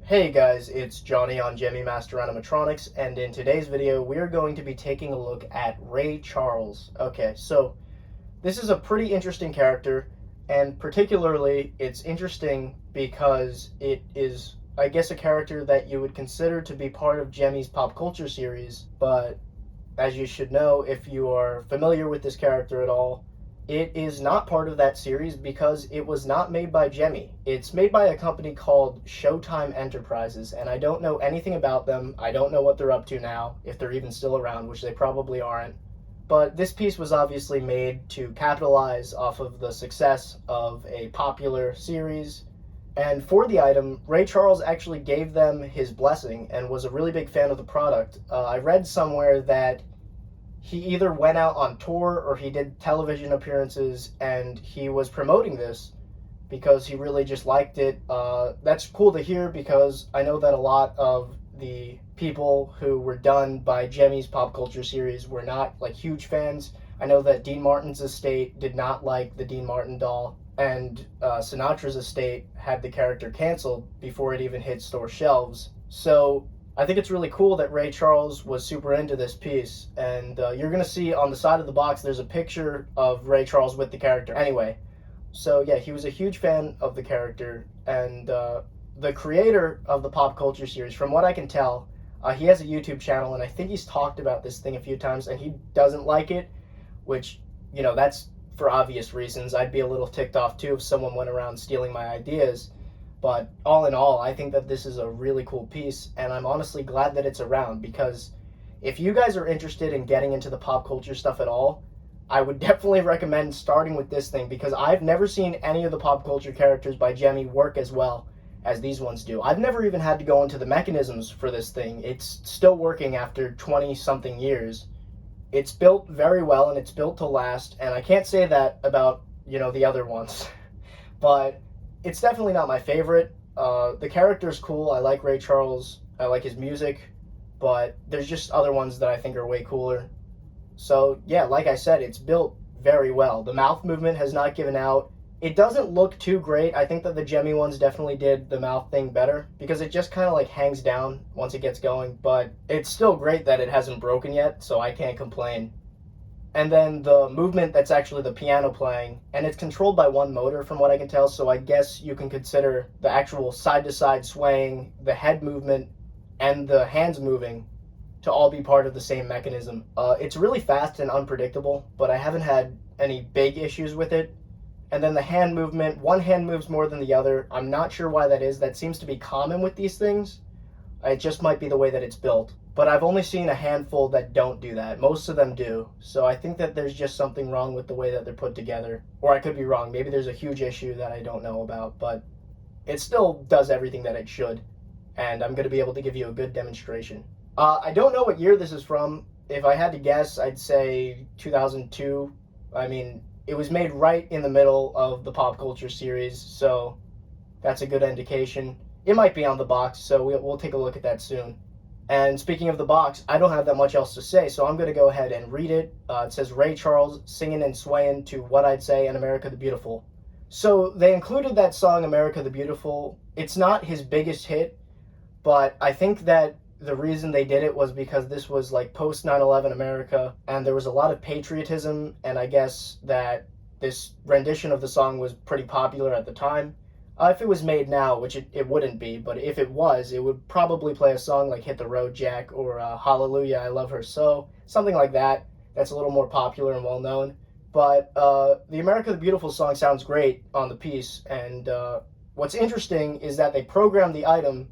Hey guys, it's Johnny on Gemmy Master Animatronics, and in today's video we are going to be taking a look at Ray Charles. Okay, so this is a pretty interesting character, and particularly it's interesting because it is, I guess, a character that you would consider to be part of Gemmy's pop culture series, but as you should know if you are familiar with this character at all, it is not part of that series because it was not made by Gemmy. It's made by a company called Showtime Enterprises, and I don't know anything about them. I don't know what they're up to now, if they're even still around, which they probably aren't. But this piece was obviously made to capitalize off of the success of a popular series. And for the item, Ray Charles actually gave them his blessing and was a really big fan of the product. I read somewhere that he either went out on tour or he did television appearances and he was promoting this because he really just liked it. That's cool to hear because I know that a lot of the people who were done by Gemmy's pop culture series were not like huge fans. I know that Dean Martin's estate did not like the Dean Martin doll, and Sinatra's estate had the character canceled before it even hit store shelves. So I think it's really cool that Ray Charles was super into this piece, and you're going to see on the side of the box there's a picture of Ray Charles with the character. Anyway, so yeah, he was a huge fan of the character, and the creator of the pop culture series, from what I can tell, he has a YouTube channel, and I think he's talked about this thing a few times, and he doesn't like it, which, you know, that's for obvious reasons. I'd be a little ticked off too if someone went around stealing my ideas. But all in all, I think that this is a really cool piece, and I'm honestly glad that it's around, because if you guys are interested in getting into the pop culture stuff at all, I would definitely recommend starting with this thing, because I've never seen any of the pop culture characters by Gemmy work as well as these ones do. I've never even had to go into the mechanisms for this thing. It's still working after 20-something years. It's built very well, and it's built to last, and I can't say that about, you know, the other ones. But it's definitely not my favorite. The character's cool. I like Ray Charles. I like his music. But there's just other ones that I think are way cooler. So, yeah, like I said, it's built very well. The mouth movement has not given out. It doesn't look too great. I think that the Gemmy ones definitely did the mouth thing better, because it just kind of like hangs down once it gets going. But it's still great that it hasn't broken yet, so I can't complain. And then the movement, that's actually the piano playing, and it's controlled by one motor from what I can tell, so I guess you can consider the actual side-to-side swaying, the head movement, and the hands moving to all be part of the same mechanism. It's really fast and unpredictable, but I haven't had any big issues with it. And then the hand movement, one hand moves more than the other. I'm not sure why that is. That seems to be common with these things. It just might be the way that it's built. But I've only seen a handful that don't do that. Most of them do. So I think that there's just something wrong with the way that they're put together. Or I could be wrong. Maybe there's a huge issue that I don't know about. But it still does everything that it should. And I'm going to be able to give you a good demonstration. I don't know what year this is from. If I had to guess, I'd say 2002. I mean, it was made right in the middle of the pop culture series. So that's a good indication. It might be on the box, so we'll take a look at that soon. And speaking of the box, I don't have that much else to say, so I'm going to go ahead and read it. It says, Ray Charles singing and swaying to What I'd Say and America the Beautiful. So they included that song, America the Beautiful. It's not his biggest hit, but I think that the reason they did it was because this was like post 9/11 America, and there was a lot of patriotism, and I guess that this rendition of the song was pretty popular at the time. If it was made now, which it wouldn't be, but if it was, it would probably play a song like Hit the Road Jack or Hallelujah, I Love Her So, something like that. That's a little more popular and well-known. But the America the Beautiful song sounds great on the piece, and what's interesting is that they programmed the item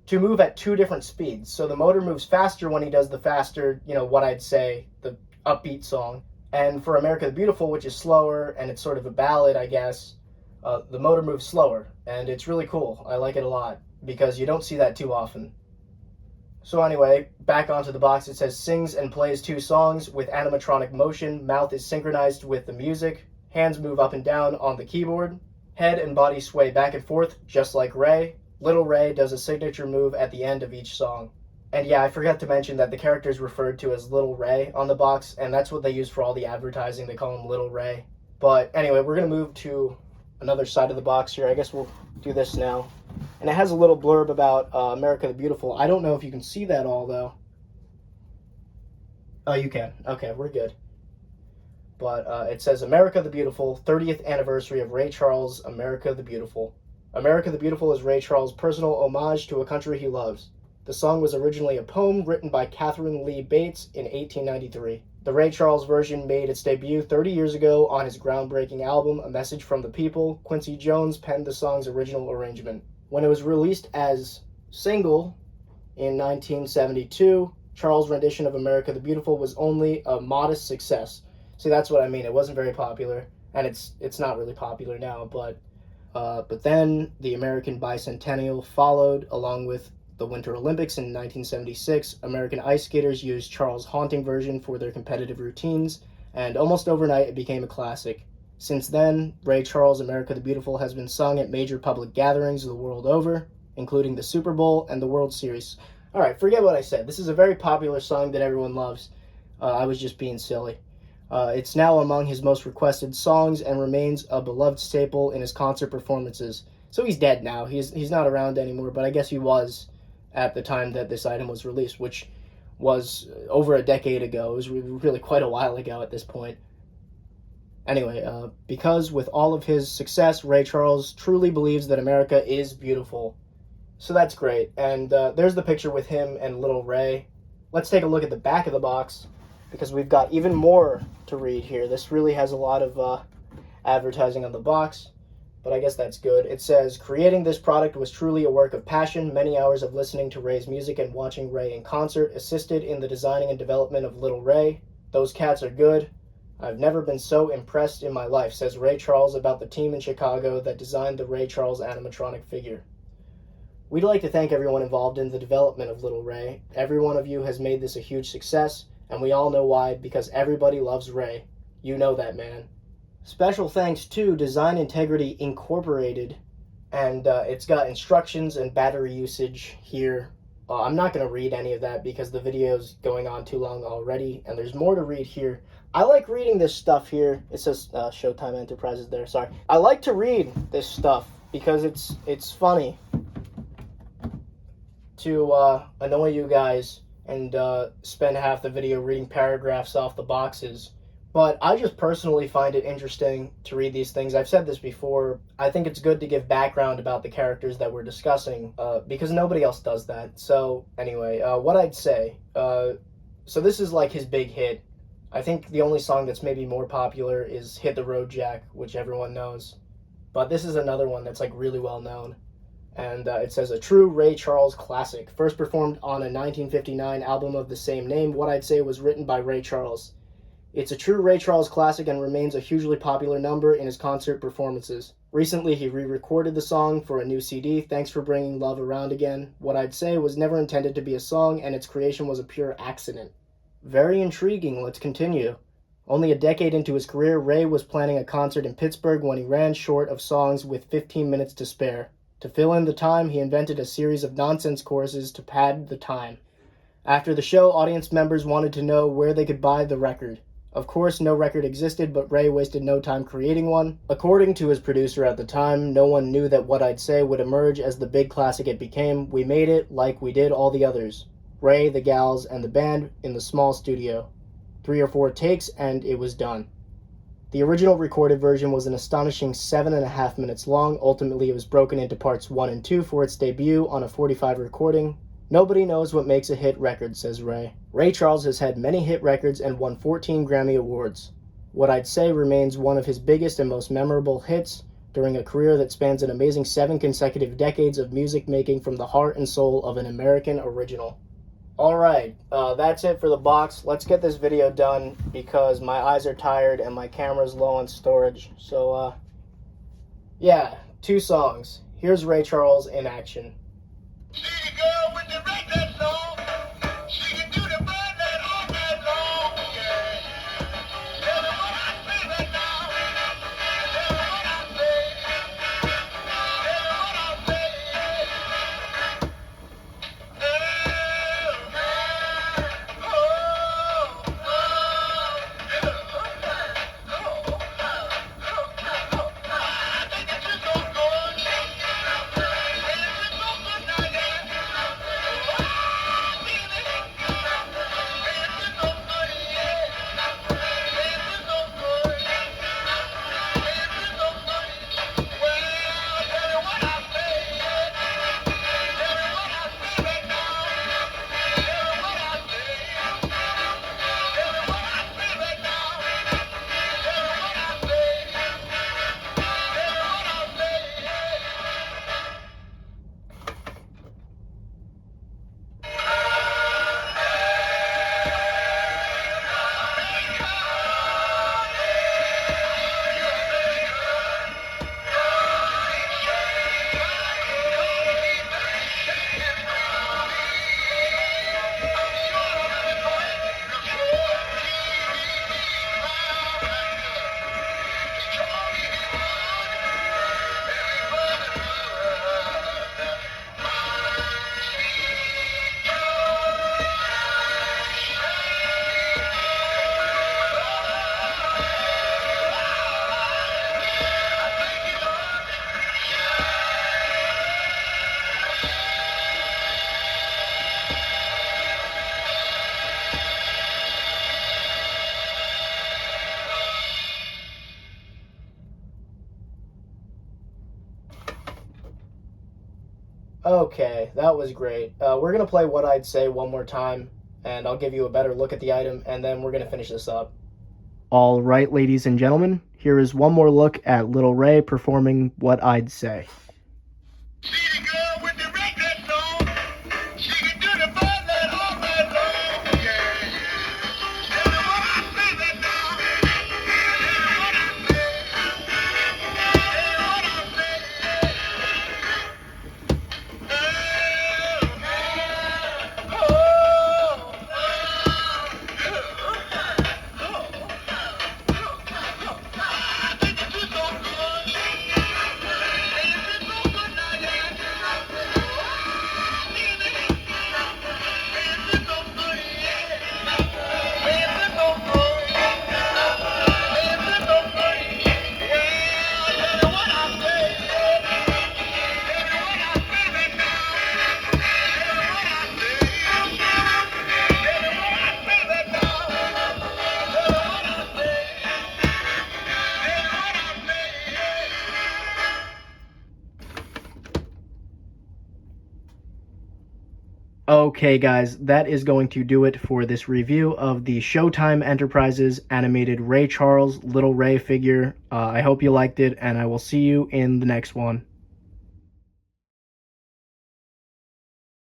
to move at two different speeds. So the motor moves faster when he does the faster, you know, What I'd Say, the upbeat song. And for America the Beautiful, which is slower, and it's sort of a ballad, I guess, the motor moves slower, and it's really cool. I like it a lot, because you don't see that too often. So anyway, back onto the box, it says, sings and plays two songs with animatronic motion, mouth is synchronized with the music, hands move up and down on the keyboard, head and body sway back and forth, just like Ray. Little Ray does a signature move at the end of each song. And yeah, I forgot to mention that the character is referred to as Little Ray on the box, and that's what they use for all the advertising. They call him Little Ray. But anyway, we're going to move to another side of the box here. I guess we'll do this now. And it has a little blurb about America the Beautiful. I don't know if you can see that all, though. Oh, you can. Okay, we're good. But it says, America the Beautiful, 30th anniversary of Ray Charles' America the Beautiful. America the Beautiful is Ray Charles' personal homage to a country he loves. The song was originally a poem written by Catherine Lee Bates in 1893. The Ray Charles version made its debut 30 years ago on his groundbreaking album, A Message from the People. Quincy Jones penned the song's original arrangement. When it was released as single in 1972, Charles' rendition of America the Beautiful was only a modest success. See, that's what I mean. It wasn't very popular, and it's not really popular now, but then the American Bicentennial followed, along with the Winter Olympics in 1976. American ice skaters used Charles' haunting version for their competitive routines, and almost overnight it became a classic. Since then, Ray Charles' America the Beautiful has been sung at major public gatherings the world over, including the Super Bowl and the World Series. All right, forget what I said. This is a very popular song that everyone loves. I was just being silly. It's now among his most requested songs and remains a beloved staple in his concert performances. So he's dead now. He's not around anymore, but I guess he was at the time that this item was released, which was over a decade ago. It was really quite a while ago at this point. Anyway, because with all of his success, Ray Charles truly believes that America is beautiful. So that's great. And there's the picture with him and little Ray. Let's take a look at the back of the box, because we've got even more to read here. This really has a lot of advertising on the box, but I guess that's good. It says, creating this product was truly a work of passion. Many hours of listening to Ray's music and watching Ray in concert assisted in the designing and development of Little Ray. Those cats are good. I've never been so impressed in my life, says Ray Charles about the team in Chicago that designed the Ray Charles animatronic figure. We'd like to thank everyone involved in the development of Little Ray. Every one of you has made this a huge success, and we all know why, because everybody loves Ray. You know that, man. Special thanks to Design Integrity Incorporated, and it's got instructions and battery usage here. I'm not going to read any of that because the video's going on too long already, and there's more to read here. I like reading this stuff here. It says Showtime Enterprises there, sorry. I like to read this stuff because it's funny to annoy you guys and spend half the video reading paragraphs off the boxes. But I just personally find it interesting to read these things. I've said this before. I think it's good to give background about the characters that we're discussing because nobody else does that. So anyway, what I'd say, so this is like his big hit. I think the only song that's maybe more popular is Hit the Road Jack, which everyone knows. But this is another one that's like really well known. And it says, a true Ray Charles classic. First performed on a 1959 album of the same name, What I'd Say was written by Ray Charles. It's a true Ray Charles classic and remains a hugely popular number in his concert performances. Recently, he re-recorded the song for a new CD, Thanks for Bringing Love Around Again. What I'd Say was never intended to be a song, and its creation was a pure accident. Very intriguing, let's continue. Only a decade into his career, Ray was planning a concert in Pittsburgh when he ran short of songs with 15 minutes to spare. To fill in the time, he invented a series of nonsense choruses to pad the time. After the show, audience members wanted to know where they could buy the record. Of course, no record existed, but Ray wasted no time creating one. According to his producer at the time, no one knew that What I'd Say would emerge as the big classic it became. We made it like we did all the others. Ray, the gals, and the band in the small studio. 3 or 4 takes, and it was done. The original recorded version was an astonishing 7.5 minutes long. Ultimately, it was broken into parts 1 and 2 for its debut on a 45 recording. Nobody knows what makes a hit record, says Ray. Ray Charles has had many hit records and won 14 Grammy Awards. What I'd Say remains one of his biggest and most memorable hits during a career that spans an amazing 7 consecutive decades of music making from the heart and soul of an American original. Alright, that's it for the box. Let's get this video done because my eyes are tired and my camera's low on storage. So, yeah, 2 songs. Here's Ray Charles in action. See the girl with the red dress on. She can do the burn that all night long. Yeah. Tell her what I say right now. Tell her what I say. Tell her what I say. I think that you're so good. Okay, that was great. We're going to play What I'd Say one more time, and I'll give you a better look at the item, and then we're going to finish this up. All right, ladies and gentlemen, here is one more look at Little Ray performing What I'd Say. See the girl with the red dress on. She can do the ball that all night long. Yeah, yeah. Tell me what I say that now. Tell me what I say. Tell me what I say. Okay, guys, that is going to do it for this review of the Showtime Enterprises animated Ray Charles Little Ray figure. I hope you liked it, and I will see you in the next one.